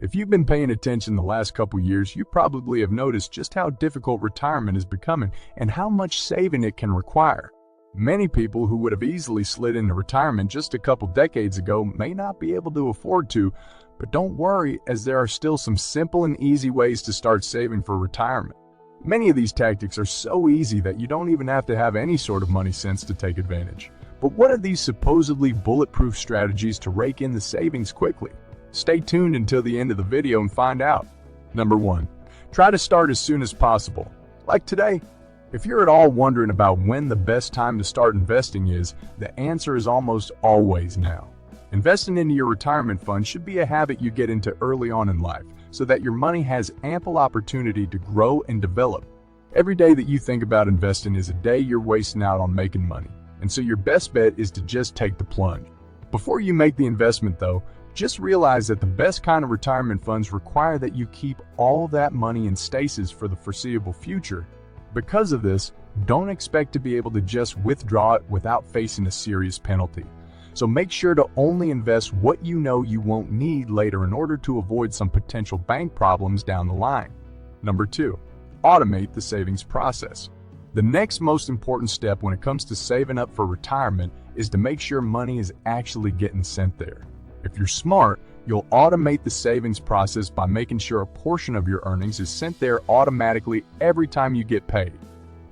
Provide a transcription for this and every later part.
If you've been paying attention the last couple years, you probably have noticed just how difficult retirement is becoming and how much saving it can require. Many people who would have easily slid into retirement just a couple decades ago may not be able to afford to, but don't worry, as there are still some simple and easy ways to start saving for retirement. Many of these tactics are so easy that you don't even have to have any sort of money sense to take advantage. But what are these supposedly bulletproof strategies to rake in the savings quickly? Stay tuned until the end of the video and find out. Number 1. Try to start as soon as possible. Like today. If you're at all wondering about when the best time to start investing is, the answer is almost always now. Investing into your retirement fund should be a habit you get into early on in life, so that your money has ample opportunity to grow and develop. Every day that you think about investing is a day you're wasting out on making money, and so your best bet is to just take the plunge. Before you make the investment though, just realize that the best kind of retirement funds require that you keep all that money in stasis for the foreseeable future. Because of this, don't expect to be able to just withdraw it without facing a serious penalty. So make sure to only invest what you know you won't need later in order to avoid some potential bank problems down the line. Number 2, automate the savings process. The next most important step when it comes to saving up for retirement is to make sure money is actually getting sent there. If you're smart, you'll automate the savings process by making sure a portion of your earnings is sent there automatically every time you get paid.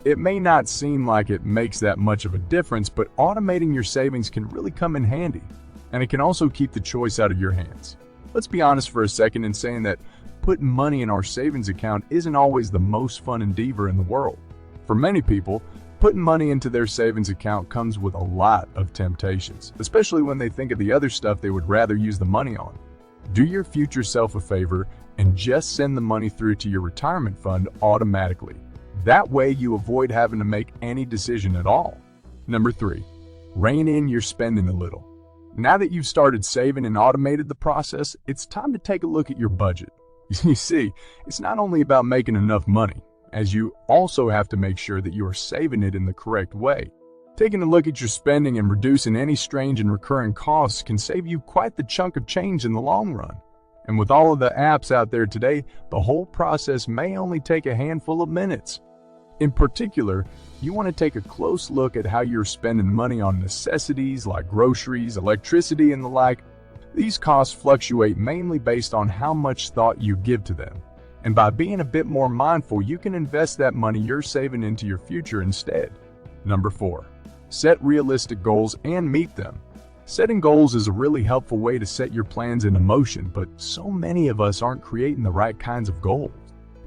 It may not seem like it makes that much of a difference, but automating your savings can really come in handy, and it can also keep the choice out of your hands. Let's be honest for a second in saying that putting money in our savings account isn't always the most fun endeavor in the world. For many people, putting money into their savings account comes with a lot of temptations, especially when they think of the other stuff they would rather use the money on. Do your future self a favor and just send the money through to your retirement fund automatically. That way you avoid having to make any decision at all. Number 3, rein in your spending a little. Now that you've started saving and automated the process, it's time to take a look at your budget. You see, it's not only about making enough money, as you also have to make sure that you are saving it in the correct way. Taking a look at your spending and reducing any strange and recurring costs can save you quite the chunk of change in the long run. And with all of the apps out there today, the whole process may only take a handful of minutes. In particular, you want to take a close look at how you're spending money on necessities like groceries, electricity, and the like. These costs fluctuate mainly based on how much thought you give to them. And by being a bit more mindful, you can invest that money you're saving into your future instead. Number 4, set realistic goals and meet them. Setting goals is a really helpful way to set your plans into motion, but so many of us aren't creating the right kinds of goals.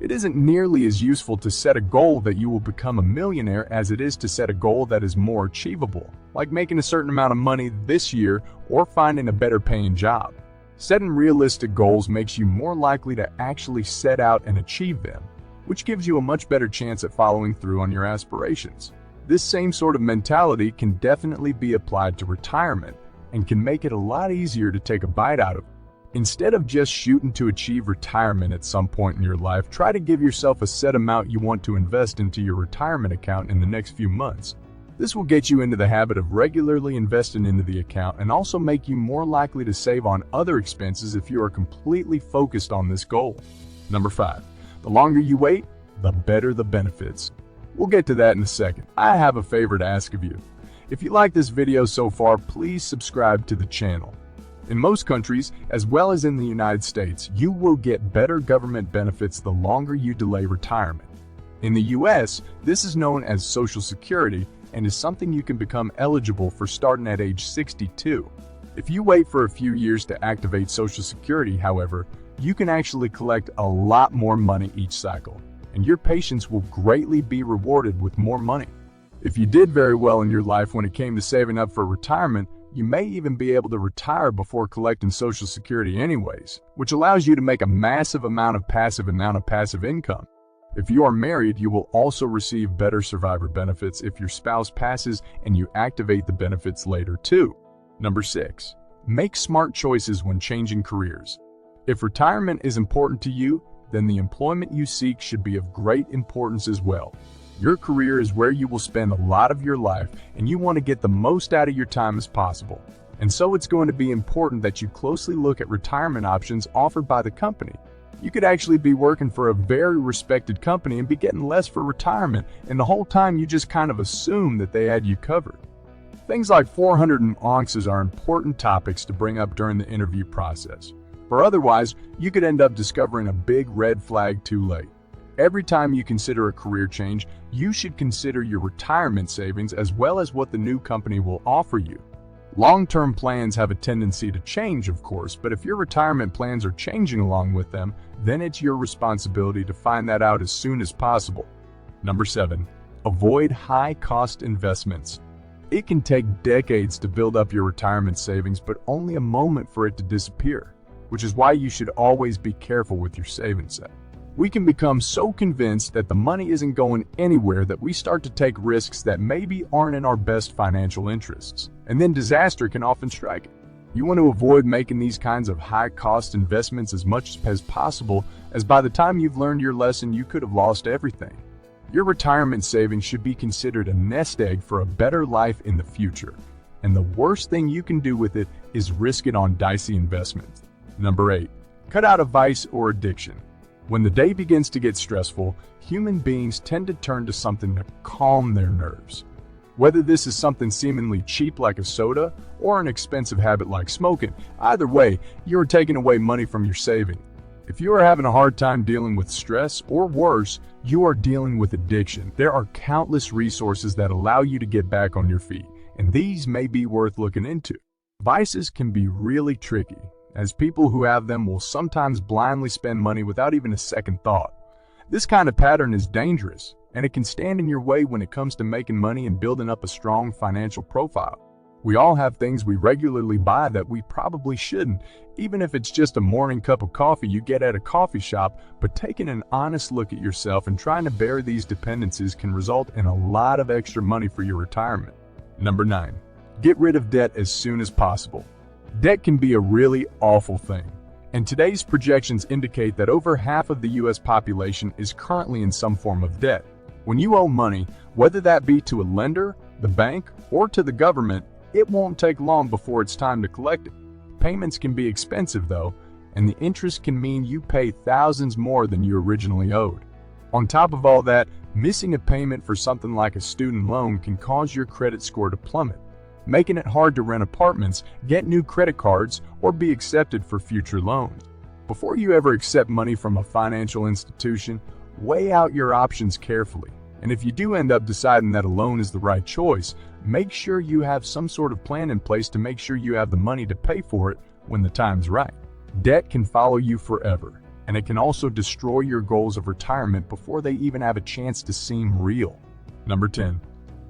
It isn't nearly as useful to set a goal that you will become a millionaire as it is to set a goal that is more achievable, like making a certain amount of money this year or finding a better paying job. Setting realistic goals makes you more likely to actually set out and achieve them, which gives you a much better chance at following through on your aspirations. This same sort of mentality can definitely be applied to retirement and can make it a lot easier to take a bite out of it. Instead of just shooting to achieve retirement at some point in your life, try to give yourself a set amount you want to invest into your retirement account in the next few months. This will get you into the habit of regularly investing into the account and also make you more likely to save on other expenses if you are completely focused on this goal. Number 5, the longer you wait, the better the benefits. We'll get to that in a second. I have a favor to ask of you. If you like this video so far, please subscribe to the channel. In most countries, as well as in the United States, you will get better government benefits the longer you delay retirement. In the US, this is known as Social Security and is something you can become eligible for starting at age 62. If you wait for a few years to activate Social Security, however, you can actually collect a lot more money each cycle, and your patience will greatly be rewarded with more money. If you did very well in your life when it came to saving up for retirement, you may even be able to retire before collecting Social Security anyways, which allows you to make a massive amount of passive income. If you are married, you will also receive better survivor benefits if your spouse passes and you activate the benefits later too. Number 6, make smart choices when changing careers. If retirement is important to you, then the employment you seek should be of great importance as well. Your career is where you will spend a lot of your life, and you want to get the most out of your time as possible. And so it's going to be important that you closely look at retirement options offered by the company. You could actually be working for a very respected company and be getting less for retirement, and the whole time you just kind of assume that they had you covered. Things like 400 ounces are important topics to bring up during the interview process, for otherwise you could end up discovering a big red flag too late. Every time you consider a career change, you should consider your retirement savings as well as what the new company will offer you. Long-term plans have a tendency to change, of course, but if your retirement plans are changing along with them, then it's your responsibility to find that out as soon as possible. Number 7. Avoid high-cost investments. It can take decades to build up your retirement savings, but only a moment for it to disappear, which is why you should always be careful with your savings set. We can become so convinced that the money isn't going anywhere that we start to take risks that maybe aren't in our best financial interests, and then disaster can often strike. You want to avoid making these kinds of high-cost investments as much as possible, as by the time you've learned your lesson, you could have lost everything. Your retirement savings should be considered a nest egg for a better life in the future, and the worst thing you can do with it is risk it on dicey investments. Number 8. Cut out a vice or addiction. When the day begins to get stressful, human beings tend to turn to something to calm their nerves. Whether this is something seemingly cheap like a soda or an expensive habit like smoking, either way, you are taking away money from your saving. If you are having a hard time dealing with stress, or worse, you are dealing with addiction, there are countless resources that allow you to get back on your feet, and these may be worth looking into. Vices can be really tricky, as people who have them will sometimes blindly spend money without even a second thought. This kind of pattern is dangerous, and it can stand in your way when it comes to making money and building up a strong financial profile. We all have things we regularly buy that we probably shouldn't, even if it's just a morning cup of coffee you get at a coffee shop, but taking an honest look at yourself and trying to bury these dependencies can result in a lot of extra money for your retirement. Number 9. Get rid of debt as soon as possible. Debt can be a really awful thing, and today's projections indicate that over half of the U.S. population is currently in some form of debt. When you owe money, whether that be to a lender, the bank, or to the government, it won't take long before it's time to collect it. Payments can be expensive though, and the interest can mean you pay thousands more than you originally owed. On top of all that, missing a payment for something like a student loan can cause your credit score to plummet, making it hard to rent apartments, get new credit cards, or be accepted for future loans. Before you ever accept money from a financial institution, weigh out your options carefully. And if you do end up deciding that a loan is the right choice, make sure you have some sort of plan in place to make sure you have the money to pay for it when the time's right. Debt can follow you forever, and it can also destroy your goals of retirement before they even have a chance to seem real. Number 10.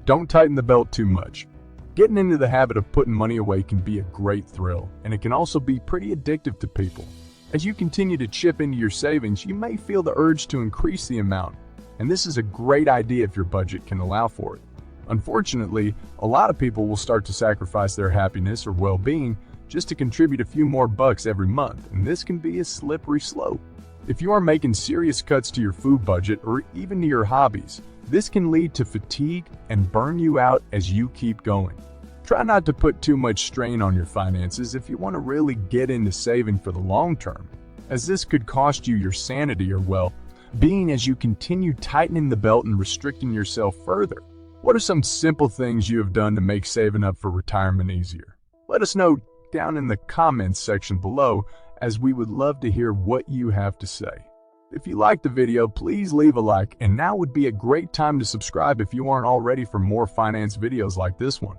Don't tighten the belt too much. Getting into the habit of putting money away can be a great thrill, and it can also be pretty addictive to people. As you continue to chip into your savings, you may feel the urge to increase the amount, and this is a great idea if your budget can allow for it. Unfortunately, a lot of people will start to sacrifice their happiness or well-being just to contribute a few more bucks every month, and this can be a slippery slope. If you are making serious cuts to your food budget or even to your hobbies, this can lead to fatigue and burn you out as you keep going. Try not to put too much strain on your finances if you want to really get into saving for the long term, as this could cost you your sanity or well-being as you continue tightening the belt and restricting yourself further. What are some simple things you have done to make saving up for retirement easier? Let us know down in the comments section below, as we would love to hear what you have to say. If you liked the video, please leave a like, and now would be a great time to subscribe if you aren't already for more finance videos like this one.